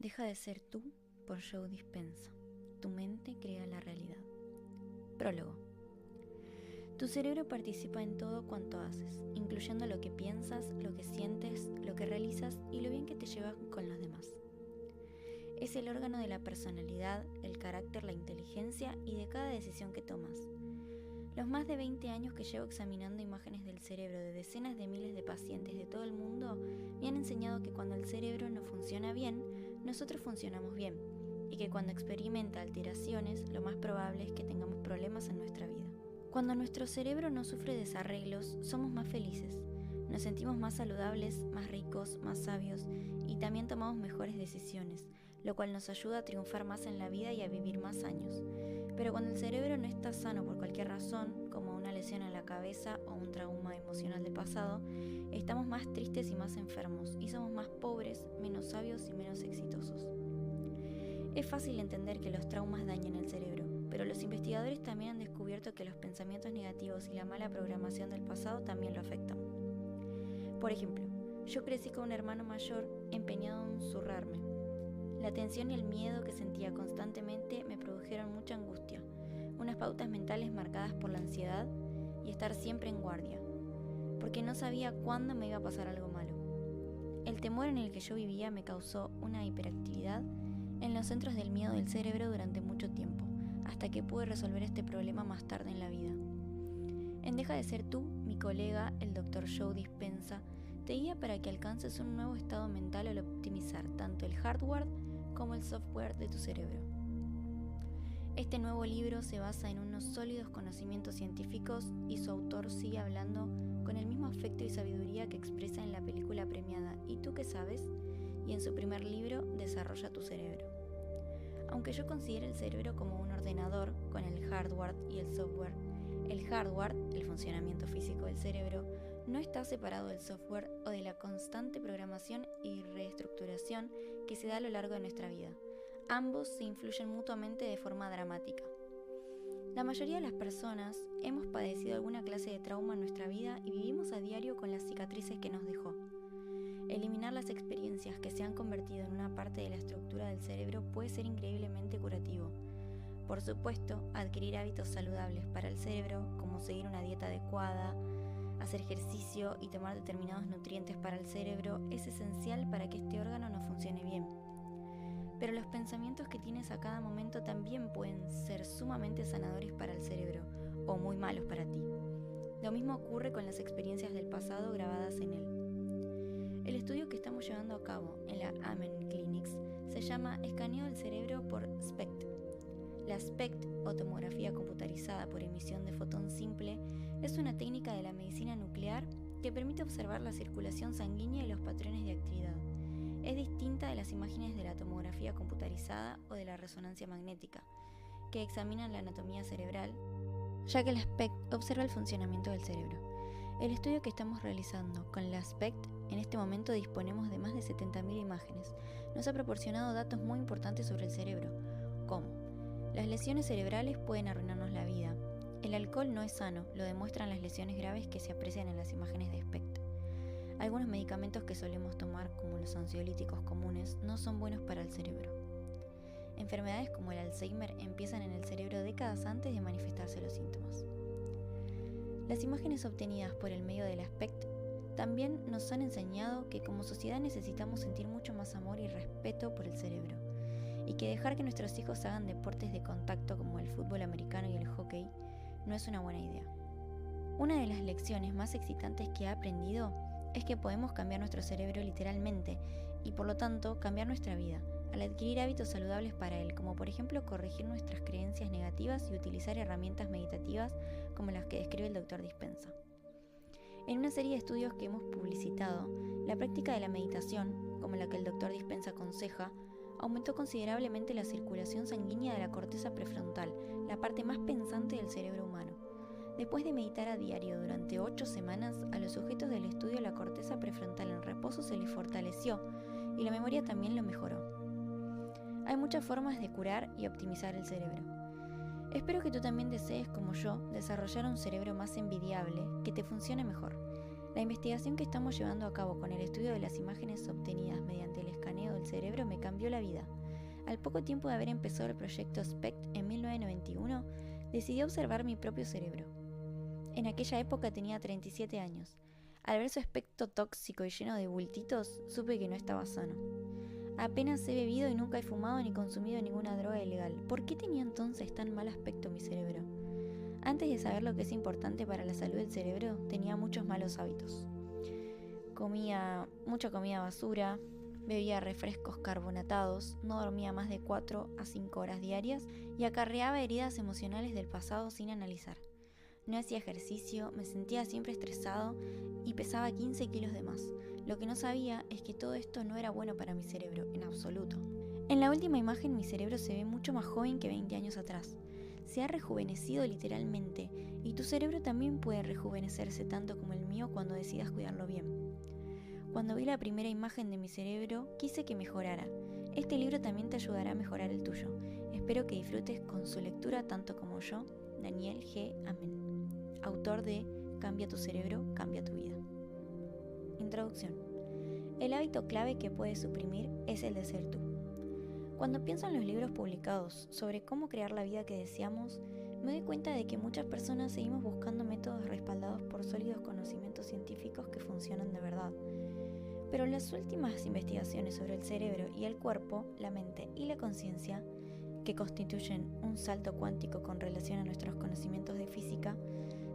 Deja de ser tú por Joe Dispenza. Tu mente crea la realidad. Prólogo. Tu cerebro participa en todo cuanto haces, incluyendo lo que piensas, lo que sientes, lo que realizas y lo bien que te llevas con los demás. Es el órgano de la personalidad, el carácter, la inteligencia y de cada decisión que tomas. Los más de 20 años que llevo examinando imágenes del cerebro de decenas de miles de pacientes de todo el mundo me han enseñado que cuando el cerebro no funciona bien, nosotros funcionamos bien, y que cuando experimenta alteraciones, lo más probable es que tengamos problemas en nuestra vida. Cuando nuestro cerebro no sufre desarreglos, somos más felices, nos sentimos más saludables, más ricos, más sabios y también tomamos mejores decisiones, lo cual nos ayuda a triunfar más en la vida y a vivir más años. Pero cuando el cerebro no está sano por cualquier razón, como una lesión en la cabeza o un trauma emocional del pasado, estamos más tristes y más enfermos, y somos más pobres, menos sabios y menos exitosos. Es fácil entender que los traumas dañan el cerebro, pero los investigadores también han descubierto que los pensamientos negativos y la mala programación del pasado también lo afectan. Por ejemplo, yo crecí con un hermano mayor empeñado en zurrarme. La tensión y el miedo que sentía constantemente me produjeron mucha angustia, unas pautas mentales marcadas por la ansiedad y estar siempre en guardia, porque no sabía cuándo me iba a pasar algo malo. El temor en el que yo vivía me causó una hiperactividad en los centros del miedo del cerebro durante mucho tiempo, hasta que pude resolver este problema más tarde en la vida. En Deja de ser tú, mi colega, el Dr. Joe Dispenza, te guía para que alcances un nuevo estado mental al optimizar tanto el hardware como el software de tu cerebro. Este nuevo libro se basa en unos sólidos conocimientos científicos y su autor sigue hablando con el mismo afecto y sabiduría que expresa en la película premiada ¿Y tú qué sabes? Y en su primer libro, Desarrolla tu cerebro. Aunque yo considero el cerebro como un ordenador con el hardware y el software, el hardware, el funcionamiento físico del cerebro, no está separado del software o de la constante programación y reestructuración que se da a lo largo de nuestra vida. Ambos se influyen mutuamente de forma dramática. La mayoría de las personas hemos padecido alguna clase de trauma en nuestra vida y vivimos a diario con las cicatrices que nos dejó. Eliminar las experiencias que se han convertido en una parte de la estructura del cerebro puede ser increíblemente curativo. Por supuesto, adquirir hábitos saludables para el cerebro, como seguir una dieta adecuada, hacer ejercicio y tomar determinados nutrientes para el cerebro, es esencial para que este órgano no funcione bien. Pero los pensamientos que tienes a cada momento también pueden ser sumamente sanadores para el cerebro, o muy malos para ti. Lo mismo ocurre con las experiencias del pasado grabadas en él. El estudio que estamos llevando a cabo en la Amen Clinics se llama Escaneo del cerebro por SPECT. La SPECT, o tomografía computarizada por emisión de fotón simple, es una técnica de la medicina nuclear que permite observar la circulación sanguínea y los patrones de actividad. Es distinta de las imágenes de la tomografía computarizada o de la resonancia magnética, que examinan la anatomía cerebral, ya que la SPECT observa el funcionamiento del cerebro. El estudio que estamos realizando con la SPECT, en este momento disponemos de más de 70.000 imágenes, nos ha proporcionado datos muy importantes sobre el cerebro, como las lesiones cerebrales pueden arruinarnos la vida. El alcohol no es sano, lo demuestran las lesiones graves que se aprecian en las imágenes de SPECT. Algunos medicamentos que solemos tomar, como los ansiolíticos comunes, no son buenos para el cerebro. Enfermedades como el Alzheimer empiezan en el cerebro décadas antes de manifestarse los síntomas. Las imágenes obtenidas por el medio del SPECT también nos han enseñado que como sociedad necesitamos sentir mucho más amor y respeto por el cerebro, y que dejar que nuestros hijos hagan deportes de contacto como el fútbol americano y el hockey no es una buena idea. Una de las lecciones más excitantes que he aprendido es que podemos cambiar nuestro cerebro literalmente y por lo tanto cambiar nuestra vida al adquirir hábitos saludables para él, como por ejemplo corregir nuestras creencias negativas y utilizar herramientas meditativas como las que describe el Dr. Dispenza. En una serie de estudios que hemos publicitado, la práctica de la meditación, como la que el Dr. Dispenza aconseja, aumentó considerablemente la circulación sanguínea de la corteza prefrontal, la parte más pensante del cerebro humano. Después de meditar a diario durante 8 semanas, a los sujetos del estudio la corteza prefrontal en reposo se les fortaleció y la memoria también lo mejoró. Hay muchas formas de curar y optimizar el cerebro. Espero que tú también desees, como yo, desarrollar un cerebro más envidiable, que te funcione mejor. La investigación que estamos llevando a cabo con el estudio de las imágenes obtenidas mediante el escaneo del cerebro me cambió la vida. Al poco tiempo de haber empezado el proyecto SPECT en 1991, decidí observar mi propio cerebro. En aquella época tenía 37 años. Al ver su aspecto tóxico y lleno de bultitos, supe que no estaba sano. Apenas he bebido y nunca he fumado ni consumido ninguna droga ilegal. ¿Por qué tenía entonces tan mal aspecto mi cerebro? Antes de saber lo que es importante para la salud del cerebro, tenía muchos malos hábitos. Comía mucha comida basura, bebía refrescos carbonatados, no dormía más de 4 a 5 horas diarias y acarreaba heridas emocionales del pasado sin analizar. No hacía ejercicio, me sentía siempre estresado y pesaba 15 kilos de más. Lo que no sabía es que todo esto no era bueno para mi cerebro, en absoluto. En la última imagen mi cerebro se ve mucho más joven que 20 años atrás. Se ha rejuvenecido literalmente, y tu cerebro también puede rejuvenecerse tanto como el mío cuando decidas cuidarlo bien. Cuando vi la primera imagen de mi cerebro, quise que mejorara. Este libro también te ayudará a mejorar el tuyo. Espero que disfrutes con su lectura tanto como yo, Daniel G. Amen, autor de Cambia tu cerebro, cambia tu vida. Introducción. El hábito clave que puedes suprimir es el de ser tú. Cuando pienso en los libros publicados sobre cómo crear la vida que deseamos, me doy cuenta de que muchas personas seguimos buscando métodos respaldados por sólidos conocimientos científicos que funcionan de verdad. Pero las últimas investigaciones sobre el cerebro y el cuerpo, la mente y la conciencia, que constituyen un salto cuántico con relación a nuestros conocimientos de física,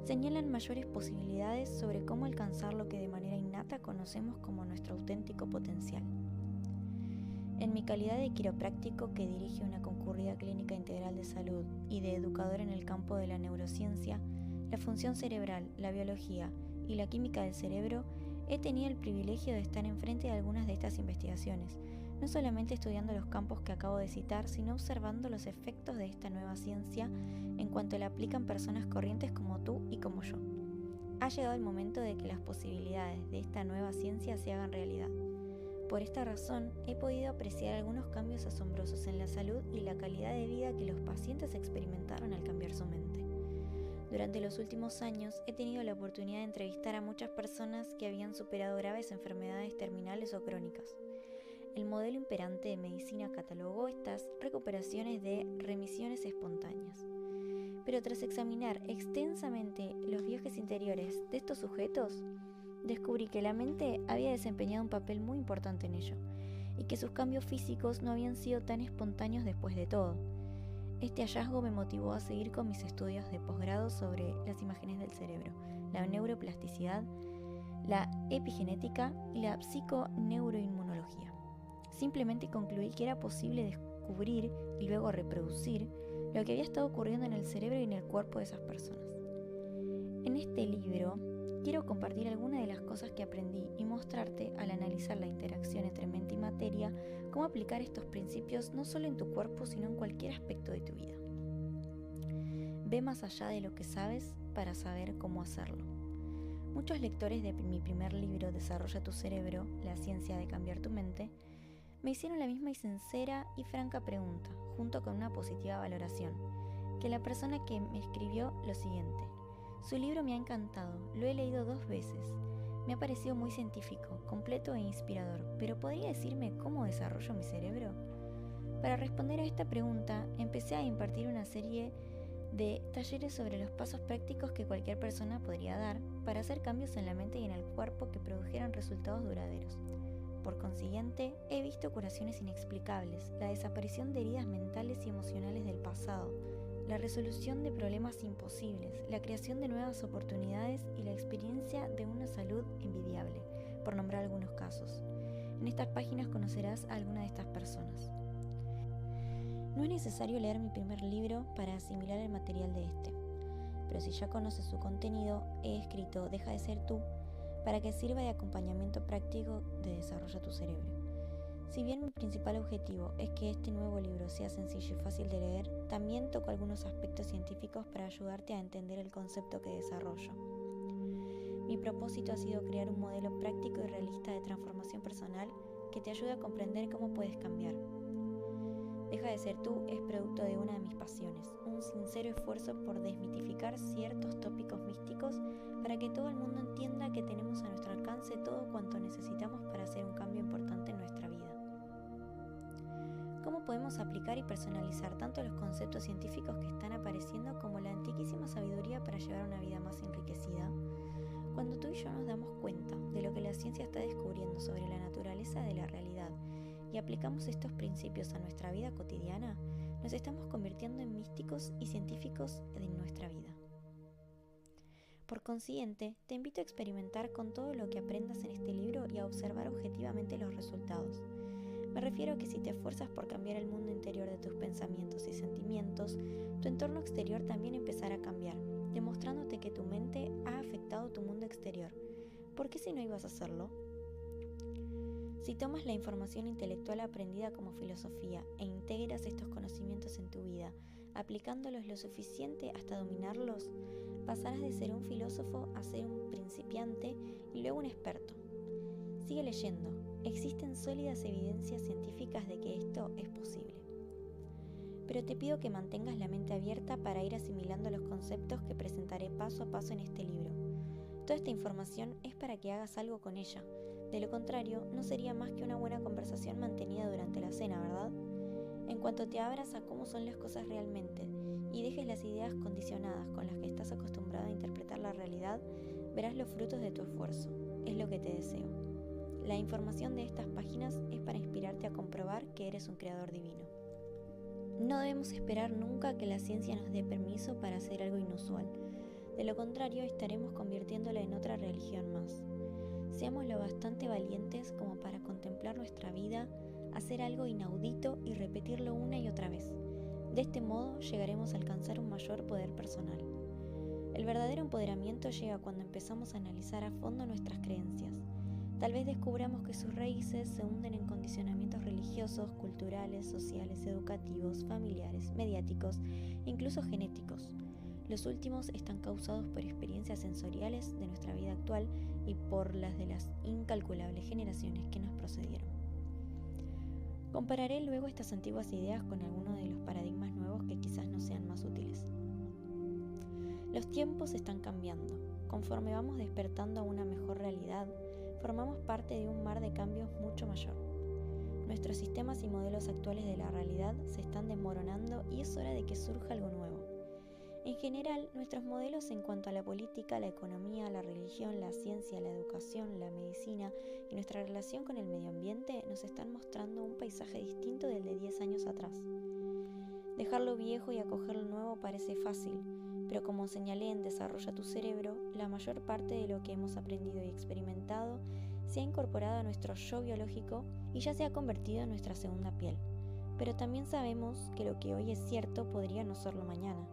señalan mayores posibilidades sobre cómo alcanzar lo que de manera innata conocemos como nuestro auténtico potencial. En mi calidad de quiropráctico que dirige una concurrida clínica integral de salud y de educador en el campo de la neurociencia, la función cerebral, la biología y la química del cerebro, he tenido el privilegio de estar enfrente de algunas de estas investigaciones, no solamente estudiando los campos que acabo de citar, sino observando los efectos de esta nueva ciencia en cuanto la aplican personas corrientes como tú y como yo. Ha llegado el momento de que las posibilidades de esta nueva ciencia se hagan realidad. Por esta razón, he podido apreciar algunos cambios asombrosos en la salud y la calidad de vida que los pacientes experimentaron al cambiar su mente. Durante los últimos años, he tenido la oportunidad de entrevistar a muchas personas que habían superado graves enfermedades terminales o crónicas. El modelo imperante de medicina catalogó estas recuperaciones de remisiones espontáneas. Pero tras examinar extensamente los viajes interiores de estos sujetos, descubrí que la mente había desempeñado un papel muy importante en ello, y que sus cambios físicos no habían sido tan espontáneos después de todo. Este hallazgo me motivó a seguir con mis estudios de posgrado sobre las imágenes del cerebro, la neuroplasticidad, la epigenética y la psiconeuroinmunología. Simplemente concluí que era posible descubrir y luego reproducir lo que había estado ocurriendo en el cerebro y en el cuerpo de esas personas. En este libro quiero compartir algunas de las cosas que aprendí y mostrarte al analizar la interacción entre mente y materia, cómo aplicar estos principios no solo en tu cuerpo, sino en cualquier aspecto de tu vida. Ve más allá de lo que sabes para saber cómo hacerlo. Muchos lectores de mi primer libro, Desarrolla tu cerebro, la ciencia de cambiar tu mente, me hicieron la misma y sincera y franca pregunta, junto con una positiva valoración, que la persona que me escribió lo siguiente: su libro me ha encantado, lo he leído 2 veces, me ha parecido muy científico, completo e inspirador, pero ¿podría decirme cómo desarrollo mi cerebro? Para responder a esta pregunta, empecé a impartir una serie de talleres sobre los pasos prácticos que cualquier persona podría dar para hacer cambios en la mente y en el cuerpo que produjeran resultados duraderos. Por consiguiente, he visto curaciones inexplicables, la desaparición de heridas mentales y emocionales del pasado, la resolución de problemas imposibles, la creación de nuevas oportunidades y la experiencia de una salud envidiable, por nombrar algunos casos. En estas páginas conocerás a alguna de estas personas. No es necesario leer mi primer libro para asimilar el material de este, pero si ya conoces su contenido, he escrito Deja de ser tú para que sirva de acompañamiento práctico de Desarrolla tu cerebro. Si bien mi principal objetivo es que este nuevo libro sea sencillo y fácil de leer, también toco algunos aspectos científicos para ayudarte a entender el concepto que desarrollo. Mi propósito ha sido crear un modelo práctico y realista de transformación personal que te ayude a comprender cómo puedes cambiar. Deja de ser tú es producto de una de mis pasiones, un sincero esfuerzo por desmitificar ciertos tópicos místicos para que todo el mundo entienda que tenemos a nuestro alcance todo cuanto necesitamos para hacer un cambio importante en nuestra vida. ¿Cómo podemos aplicar y personalizar tanto los conceptos científicos que están apareciendo como la antiquísima sabiduría para llevar una vida más enriquecida? Cuando tú y yo nos damos cuenta de lo que la ciencia está descubriendo sobre la naturaleza de la realidad y aplicamos estos principios a nuestra vida cotidiana, nos estamos convirtiendo en místicos y científicos en nuestra vida. Por consiguiente, te invito a experimentar con todo lo que aprendas en este libro y a observar objetivamente los resultados. Me refiero a que si te esfuerzas por cambiar el mundo interior de tus pensamientos y sentimientos, tu entorno exterior también empezará a cambiar, demostrándote que tu mente ha afectado tu mundo exterior. ¿Por qué si no ibas a hacerlo? Si tomas la información intelectual aprendida como filosofía e integras estos conocimientos en tu vida, aplicándolos lo suficiente hasta dominarlos, pasarás de ser un filósofo a ser un principiante y luego un experto. Sigue leyendo. Existen sólidas evidencias científicas de que esto es posible. Pero te pido que mantengas la mente abierta para ir asimilando los conceptos que presentaré paso a paso en este libro. Toda esta información es para que hagas algo con ella. De lo contrario, no sería más que una buena conversación mantenida durante la cena, ¿verdad? En cuanto te abras a cómo son las cosas realmente y dejes las ideas condicionadas con las que estás acostumbrado a interpretar la realidad, verás los frutos de tu esfuerzo. Es lo que te deseo. La información de estas páginas es para inspirarte a comprobar que eres un creador divino. No debemos esperar nunca que la ciencia nos dé permiso para hacer algo inusual. De lo contrario, estaremos convirtiéndola en otra religión más. Seamos lo bastante valientes como para contemplar nuestra vida, hacer algo inaudito y repetirlo una y otra vez. De este modo llegaremos a alcanzar un mayor poder personal. El verdadero empoderamiento llega cuando empezamos a analizar a fondo nuestras creencias. Tal vez descubramos que sus raíces se hunden en condicionamientos religiosos, culturales, sociales, educativos, familiares, mediáticos e incluso genéticos. Los últimos están causados por experiencias sensoriales de nuestra vida actual y por las de las incalculables generaciones que nos precedieron. Compararé luego estas antiguas ideas con algunos de los paradigmas nuevos que quizás nos sean más útiles. Los tiempos están cambiando. Conforme vamos despertando a una mejor realidad, formamos parte de un mar de cambios mucho mayor. Nuestros sistemas y modelos actuales de la realidad se están desmoronando y es hora de que surja algo nuevo. En general, nuestros modelos en cuanto a la política, la economía, la religión, la ciencia, la educación, la medicina y nuestra relación con el medio ambiente nos están mostrando un paisaje distinto del de 10 años atrás. Dejar lo viejo y acoger lo nuevo parece fácil, pero como señalé en Desarrolla tu cerebro, la mayor parte de lo que hemos aprendido y experimentado se ha incorporado a nuestro yo biológico y ya se ha convertido en nuestra segunda piel. Pero también sabemos que lo que hoy es cierto podría no serlo mañana.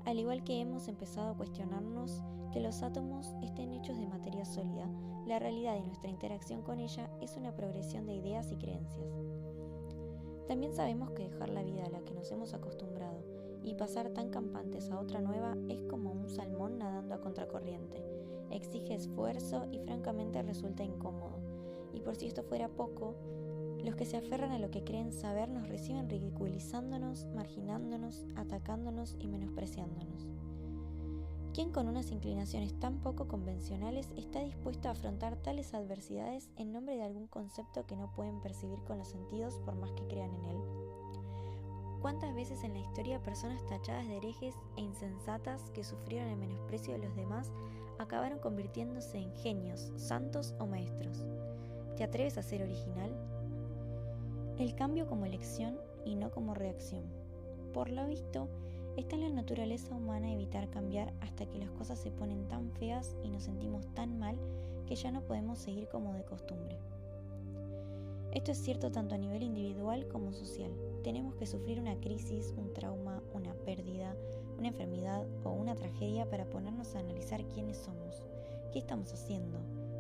Al igual que hemos empezado a cuestionarnos que los átomos estén hechos de materia sólida, la realidad de nuestra interacción con ella es una progresión de ideas y creencias. También sabemos que dejar la vida a la que nos hemos acostumbrado y pasar tan campantes a otra nueva es como un salmón nadando a contracorriente. Exige esfuerzo y francamente resulta incómodo. Y por si esto fuera poco, los que se aferran a lo que creen saber nos reciben ridiculizándonos, marginándonos, atacándonos y menospreciándonos. ¿Quién con unas inclinaciones tan poco convencionales está dispuesto a afrontar tales adversidades en nombre de algún concepto que no pueden percibir con los sentidos por más que crean en él? ¿Cuántas veces en la historia personas tachadas de herejes e insensatas que sufrieron el menosprecio de los demás acabaron convirtiéndose en genios, santos o maestros? ¿Te atreves a ser original? El cambio como elección y no como reacción. Por lo visto, está en la naturaleza humana evitar cambiar hasta que las cosas se ponen tan feas y nos sentimos tan mal que ya no podemos seguir como de costumbre. Esto es cierto tanto a nivel individual como social. Tenemos que sufrir una crisis, un trauma, una pérdida, una enfermedad o una tragedia para ponernos a analizar quiénes somos, qué estamos haciendo,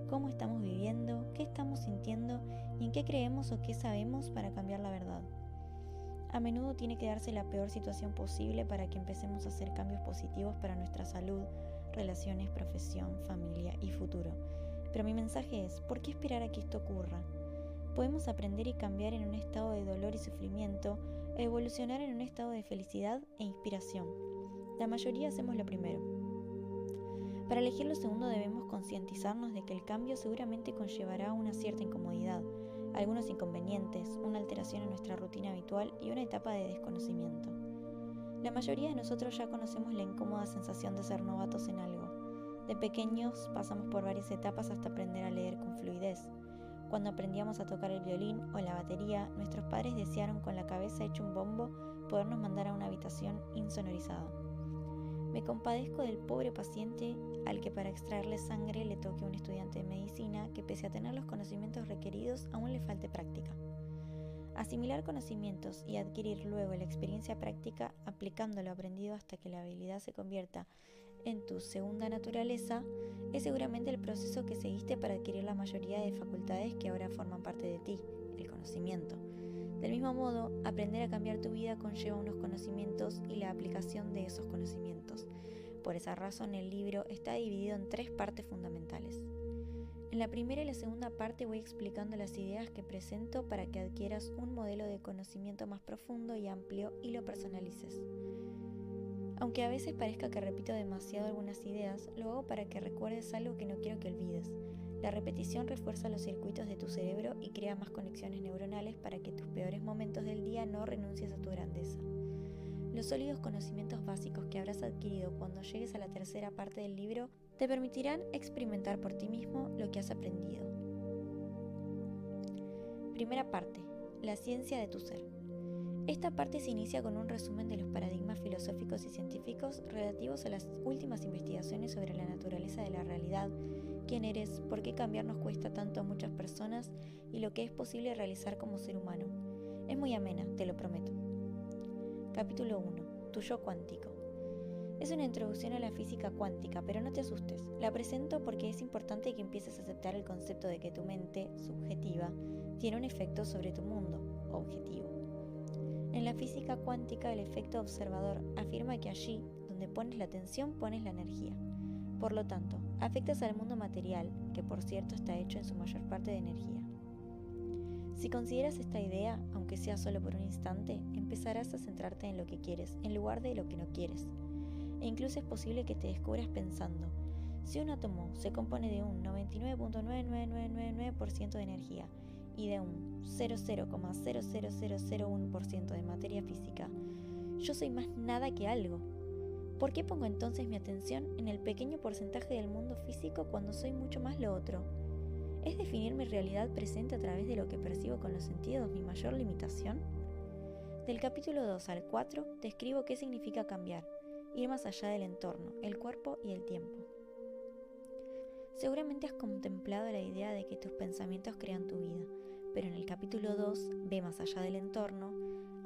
cómo estamos viviendo, qué estamos sintiendo y en qué creemos o qué sabemos para cambiar la verdad. A menudo tiene que darse la peor situación posible para que empecemos a hacer cambios positivos para nuestra salud, relaciones, profesión, familia y futuro. Pero mi mensaje es, ¿por qué esperar a que esto ocurra? Podemos aprender y cambiar en un estado de dolor y sufrimiento evolucionar en un estado de felicidad e inspiración. La mayoría hacemos lo primero. Para elegir lo segundo debemos concientizarnos de que el cambio seguramente conllevará una cierta incomodidad, algunos inconvenientes, una alteración en nuestra rutina habitual y una etapa de desconocimiento. La mayoría de nosotros ya conocemos la incómoda sensación de ser novatos en algo. De pequeños pasamos por varias etapas hasta aprender a leer con fluidez. Cuando aprendíamos a tocar el violín o la batería, nuestros padres desearon con la cabeza hecha un bombo podernos mandar a una habitación insonorizada. Me compadezco del pobre paciente al que para extraerle sangre le toque a un estudiante de medicina que pese a tener los conocimientos requeridos aún le falte práctica. Asimilar conocimientos y adquirir luego la experiencia práctica aplicando lo aprendido hasta que la habilidad se convierta en tu segunda naturaleza es seguramente el proceso que seguiste para adquirir la mayoría de facultades que ahora forman parte de ti, el conocimiento. Del mismo modo, aprender a cambiar tu vida conlleva unos conocimientos y la aplicación de esos conocimientos. Por esa razón, el libro está dividido en 3 partes fundamentales. En la primera y la segunda parte voy explicando las ideas que presento para que adquieras un modelo de conocimiento más profundo y amplio y lo personalices. Aunque a veces parezca que repito demasiado algunas ideas, lo hago para que recuerdes algo que no quiero que olvides. La repetición refuerza los circuitos de tu cerebro y crea más conexiones neuronales para que en tus peores momentos del día no renuncies a tu grandeza. Los sólidos conocimientos básicos que habrás adquirido cuando llegues a la tercera parte del libro te permitirán experimentar por ti mismo lo que has aprendido. Primera parte: la ciencia de tu ser. Esta parte se inicia con un resumen de los paradigmas filosóficos y científicos relativos a las últimas investigaciones sobre la naturaleza de la realidad, quién eres, por qué cambiar nos cuesta tanto a muchas personas y lo que es posible realizar como ser humano. Es muy amena, te lo prometo. Capítulo 1. Tu yo cuántico. Es una introducción a la física cuántica, pero no te asustes. La presento porque es importante que empieces a aceptar el concepto de que tu mente, subjetiva, tiene un efecto sobre tu mundo, objetivo. En la física cuántica, el efecto observador afirma que allí, donde pones la atención, pones la energía. Por lo tanto, afectas al mundo material, que por cierto está hecho en su mayor parte de energía. Si consideras esta idea, aunque sea solo por un instante, empezarás a centrarte en lo que quieres, en lugar de lo que no quieres. E incluso es posible que te descubras pensando, si un átomo se compone de un 99.99999% de energía y de un 00,00001% de materia física, yo soy más nada que algo. ¿Por qué pongo entonces mi atención en el pequeño porcentaje del mundo físico cuando soy mucho más lo otro? ¿Es definir mi realidad presente a través de lo que percibo con los sentidos mi mayor limitación? Del capítulo 2 al 4 describo qué significa cambiar, ir más allá del entorno, el cuerpo y el tiempo. Seguramente has contemplado la idea de que tus pensamientos crean tu vida, pero en el capítulo 2, ve más allá del entorno,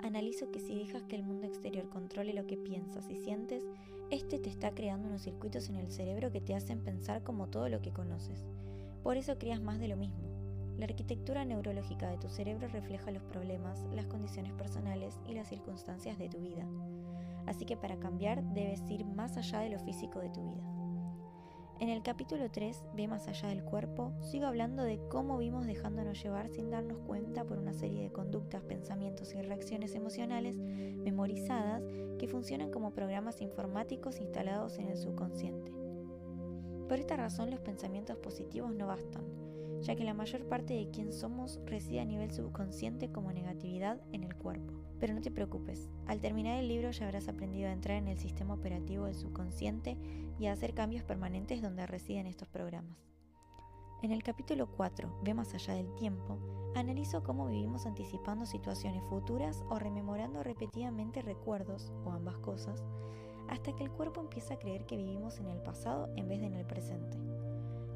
analizo que si dejas que el mundo exterior controle lo que piensas y sientes, este te está creando unos circuitos en el cerebro que te hacen pensar como todo lo que conoces. Por eso creas más de lo mismo. La arquitectura neurológica de tu cerebro refleja los problemas, las condiciones personales y las circunstancias de tu vida. Así que para cambiar debes ir más allá de lo físico de tu vida. En el capítulo 3, ve más allá del cuerpo, sigo hablando de cómo vimos dejándonos llevar sin darnos cuenta por una serie de conductas, pensamientos y reacciones emocionales memorizadas que funcionan como programas informáticos instalados en el subconsciente. Por esta razón los pensamientos positivos no bastan, ya que la mayor parte de quién somos reside a nivel subconsciente como negatividad en el cuerpo. Pero no te preocupes, al terminar el libro ya habrás aprendido a entrar en el sistema operativo del subconsciente y a hacer cambios permanentes donde residen estos programas. En el capítulo 4, Ve más allá del tiempo, analizo cómo vivimos anticipando situaciones futuras o rememorando repetidamente recuerdos, o ambas cosas, hasta que el cuerpo empieza a creer que vivimos en el pasado en vez de en el presente.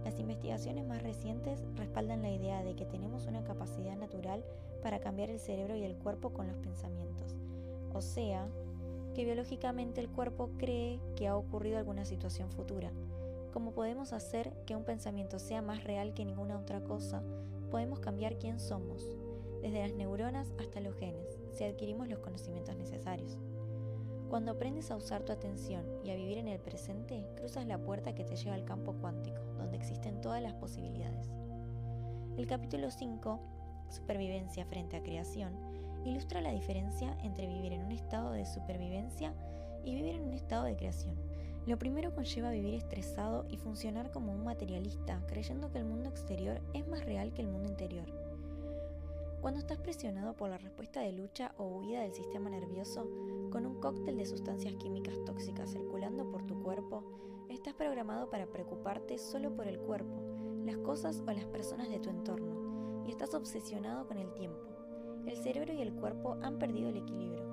Las investigaciones más recientes respaldan la idea de que tenemos una capacidad natural para cambiar el cerebro y el cuerpo con los pensamientos. O sea, que biológicamente el cuerpo cree que ha ocurrido alguna situación futura. Como podemos hacer que un pensamiento sea más real que ninguna otra cosa, podemos cambiar quién somos, desde las neuronas hasta los genes, si adquirimos los conocimientos necesarios. Cuando aprendes a usar tu atención y a vivir en el presente, cruzas la puerta que te lleva al campo cuántico, donde existen todas las posibilidades. El capítulo 5, Supervivencia frente a creación, ilustra la diferencia entre vivir en un estado de supervivencia y vivir en un estado de creación. Lo primero conlleva vivir estresado y funcionar como un materialista, creyendo que el mundo exterior es más real que el mundo interior. Cuando estás presionado por la respuesta de lucha o huida del sistema nervioso, con un cóctel de sustancias químicas tóxicas circulando por tu cuerpo, estás programado para preocuparte solo por el cuerpo, las cosas o las personas de tu entorno, y estás obsesionado con el tiempo. El cerebro y el cuerpo han perdido el equilibrio.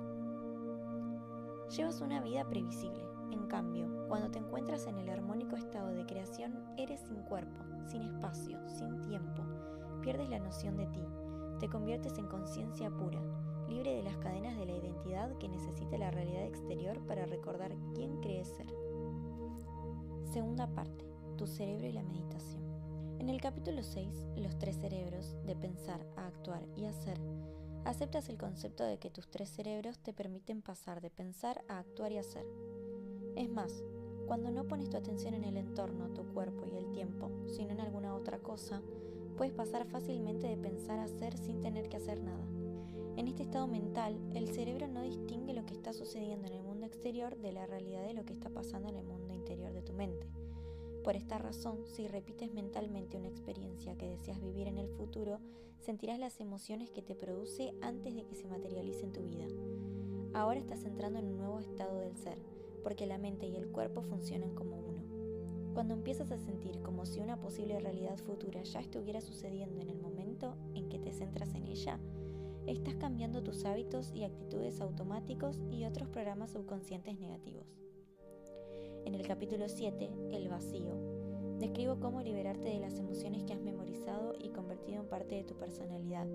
Llevas una vida previsible. En cambio, cuando te encuentras en el armónico estado de creación, eres sin cuerpo, sin espacio, sin tiempo. Pierdes la noción de ti. Te conviertes en conciencia pura, libre de las cadenas de la identidad que necesita la realidad exterior para recordar quién crees ser. Segunda parte, tu cerebro y la meditación. En el capítulo 6, los 3 cerebros, de pensar, a actuar y hacer, aceptas el concepto de que tus 3 cerebros te permiten pasar de pensar a actuar y hacer. Es más, cuando no pones tu atención en el entorno, tu cuerpo y el tiempo, sino en alguna otra cosa, puedes pasar fácilmente de pensar a hacer sin tener que hacer nada. En este estado mental, el cerebro no distingue lo que está sucediendo en el mundo exterior de la realidad de lo que está pasando en el mundo interior de tu mente. Por esta razón, si repites mentalmente una experiencia que deseas vivir en el futuro, sentirás las emociones que te produce antes de que se materialice en tu vida. Ahora estás entrando en un nuevo estado del ser, porque la mente y el cuerpo funcionan como uno. Cuando empiezas a sentir como si una posible realidad futura ya estuviera sucediendo en el momento en que te centras en ella, estás cambiando tus hábitos y actitudes automáticos y otros programas subconscientes negativos. En el capítulo 7, El vacío, describo cómo liberarte de las emociones que has memorizado y convertido en parte de tu personalidad,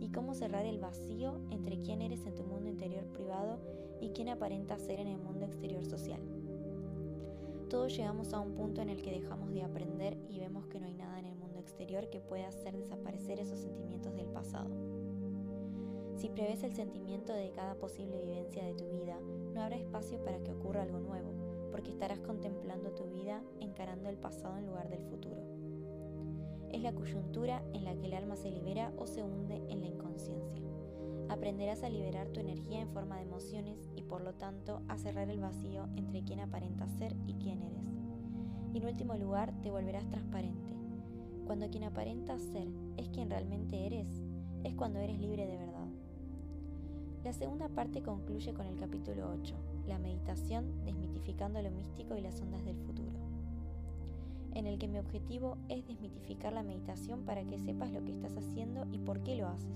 y cómo cerrar el vacío entre quién eres en tu mundo interior privado y quién aparentas ser en el mundo exterior social. Todos llegamos a un punto en el que dejamos de aprender y vemos que no hay nada en el mundo exterior que pueda hacer desaparecer esos sentimientos del pasado. Si prevés el sentimiento de cada posible vivencia de tu vida, no habrá espacio para que ocurra algo nuevo, porque estarás contemplando tu vida encarando el pasado en lugar del futuro. Es la coyuntura en la que el alma se libera o se hunde en la inconsciencia. Aprenderás a liberar tu energía en forma de emociones y por lo tanto a cerrar el vacío entre quién aparentas ser y quién eres. Y en último lugar te volverás transparente. Cuando quien aparentas ser es quien realmente eres, es cuando eres libre de verdad. La segunda parte concluye con el capítulo 8, la meditación desmitificando lo místico y las ondas del futuro, en el que mi objetivo es desmitificar la meditación para que sepas lo que estás haciendo y por qué lo haces.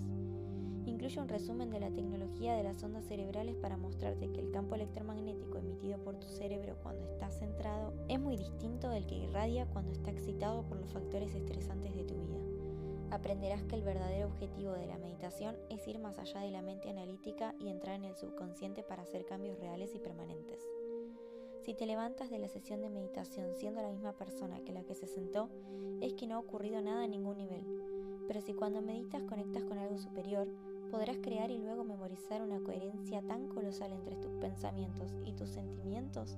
Incluye un resumen de la tecnología de las ondas cerebrales para mostrarte que el campo electromagnético emitido por tu cerebro cuando estás centrado es muy distinto del que irradia cuando está excitado por los factores estresantes de tu vida. Aprenderás que el verdadero objetivo de la meditación es ir más allá de la mente analítica y entrar en el subconsciente para hacer cambios reales y permanentes. Si te levantas de la sesión de meditación siendo la misma persona que la que se sentó, es que no ha ocurrido nada a ningún nivel. Pero si cuando meditas conectas con algo superior, podrás crear y luego memorizar una coherencia tan colosal entre tus pensamientos y tus sentimientos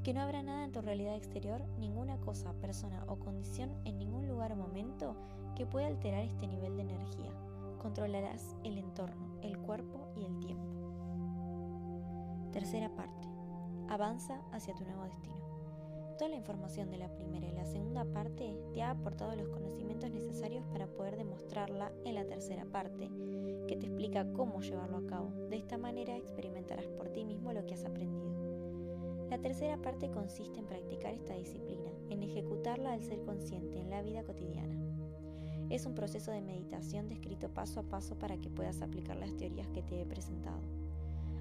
que no habrá nada en tu realidad exterior, ninguna cosa, persona o condición en ningún lugar o momento que pueda alterar este nivel de energía. Controlarás el entorno, el cuerpo y el tiempo. Tercera parte. Avanza hacia tu nuevo destino. Toda la información de la primera y la segunda parte te ha aportado los conocimientos necesarios para poder demostrarla en la tercera parte, que te explica cómo llevarlo a cabo. De esta manera experimentarás por ti mismo lo que has aprendido. La tercera parte consiste en practicar esta disciplina, en ejecutarla al ser consciente en la vida cotidiana. Es un proceso de meditación descrito paso a paso para que puedas aplicar las teorías que te he presentado.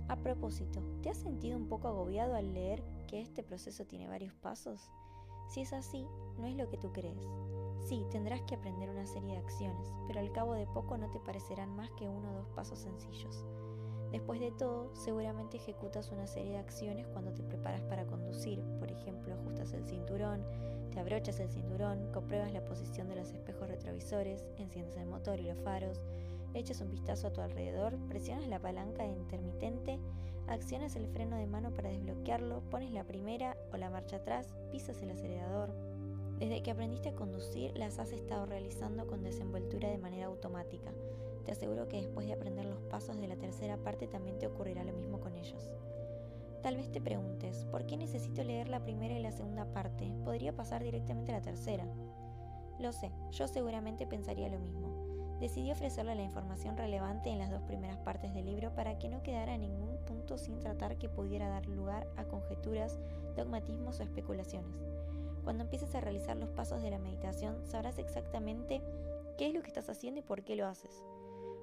A propósito, ¿te has sentido un poco agobiado al leer que este proceso tiene varios pasos? Si es así, no es lo que tú crees. Sí, tendrás que aprender una serie de acciones, pero al cabo de poco no te parecerán más que 1 o 2 pasos sencillos. Después de todo, seguramente ejecutas una serie de acciones cuando te preparas para conducir. Por ejemplo, ajustas el cinturón, te abrochas el cinturón, compruebas la posición de los espejos retrovisores, enciendes el motor y los faros, echas un vistazo a tu alrededor, presionas la palanca de intermitente, accionas el freno de mano para desbloquearlo, pones la primera o la marcha atrás, pisas el acelerador. Desde que aprendiste a conducir, las has estado realizando con desenvoltura de manera automática. te aseguro que después de aprender los pasos de la tercera parte también te ocurrirá lo mismo con ellos. Tal vez te preguntes, ¿por qué necesito leer la primera y la segunda parte? Podría pasar directamente a la tercera. Lo sé, yo seguramente pensaría lo mismo. Decidí ofrecerle la información relevante en las 2 primeras partes del libro para que no quedara ningún punto sin tratar que pudiera dar lugar a conjeturas, dogmatismos o especulaciones. Cuando empieces a realizar los pasos de la meditación, sabrás exactamente qué es lo que estás haciendo y por qué lo haces.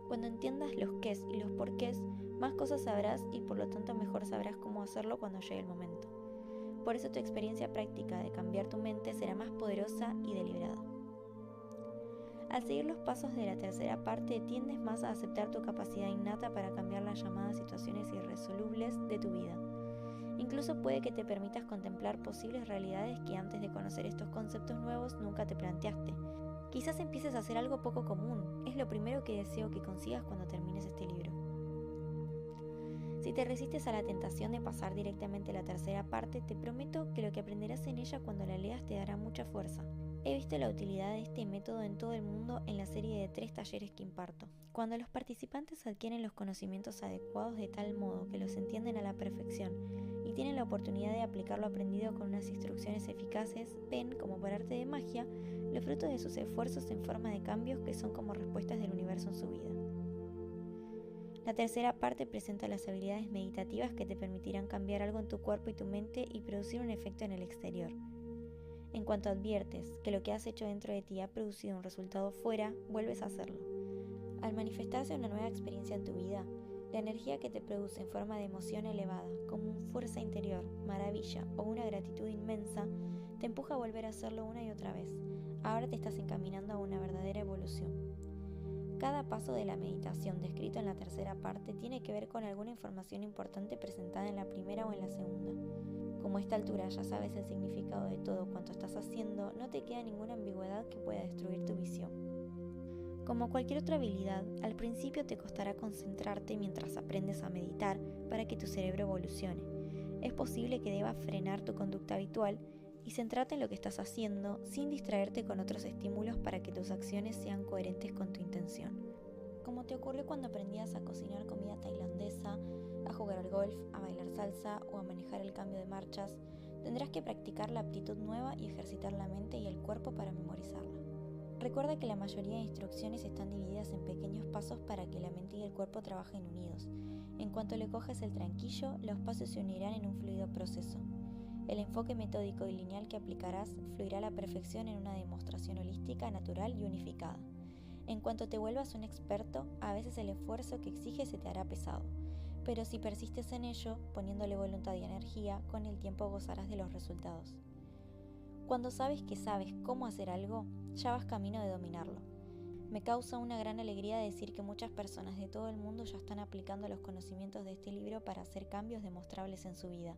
Cuando entiendas los qués y los porqués, más cosas sabrás y por lo tanto mejor sabrás cómo hacerlo cuando llegue el momento. Por eso tu experiencia práctica de cambiar tu mente será más poderosa y deliberada. Al seguir los pasos de la tercera parte, tiendes más a aceptar tu capacidad innata para cambiar las llamadas situaciones irresolubles de tu vida. Incluso puede que te permitas contemplar posibles realidades que antes de conocer estos conceptos nuevos nunca te planteaste. Quizás empieces a hacer algo poco común. Es lo primero que deseo que consigas cuando termines este libro. Si te resistes a la tentación de pasar directamente a la tercera parte, te prometo que lo que aprenderás en ella cuando la leas te dará mucha fuerza. He visto la utilidad de este método en todo el mundo en la serie de 3 talleres que imparto. Cuando los participantes adquieren los conocimientos adecuados de tal modo que los entienden a la perfección y tienen la oportunidad de aplicar lo aprendido con unas instrucciones eficaces, ven, como por arte de magia, los frutos de sus esfuerzos en forma de cambios que son como respuestas del universo en su vida. La tercera parte presenta las habilidades meditativas que te permitirán cambiar algo en tu cuerpo y tu mente y producir un efecto en el exterior. En cuanto adviertes que lo que has hecho dentro de ti ha producido un resultado fuera, vuelves a hacerlo. Al manifestarse una nueva experiencia en tu vida, la energía que te produce en forma de emoción elevada, como una fuerza interior, maravilla o una gratitud inmensa, te empuja a volver a hacerlo una y otra vez. Ahora te estás encaminando a una verdadera evolución. Cada paso de la meditación descrito en la tercera parte tiene que ver con alguna información importante presentada en la primera o en la segunda. Como a esta altura ya sabes el significado de todo cuanto estás haciendo, no te queda ninguna ambigüedad que pueda destruir tu visión. Como cualquier otra habilidad, al principio te costará concentrarte mientras aprendes a meditar para que tu cerebro evolucione. Es posible que debas frenar tu conducta habitual y centrarte en lo que estás haciendo sin distraerte con otros estímulos para que tus acciones sean coherentes con tu intención. Como te ocurrió cuando aprendías a cocinar comida tailandesa, a jugar al golf, a bailar salsa o a manejar el cambio de marchas, tendrás que practicar la aptitud nueva y ejercitar la mente y el cuerpo para memorizarla. Recuerda que la mayoría de instrucciones están divididas en pequeños pasos para que la mente y el cuerpo trabajen unidos. En cuanto le coges el tranquillo, los pasos se unirán en un fluido proceso. El enfoque metódico y lineal que aplicarás fluirá a la perfección en una demostración holística, natural y unificada. En cuanto te vuelvas un experto, a veces el esfuerzo que exige se te hará pesado. Pero si persistes en ello, poniéndole voluntad y energía, con el tiempo gozarás de los resultados. Cuando sabes que sabes cómo hacer algo, ya vas camino de dominarlo. Me causa una gran alegría decir que muchas personas de todo el mundo ya están aplicando los conocimientos de este libro para hacer cambios demostrables en su vida.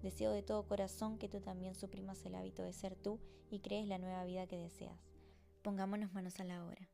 Deseo de todo corazón que tú también suprimas el hábito de ser tú y crees la nueva vida que deseas. Pongámonos manos a la obra.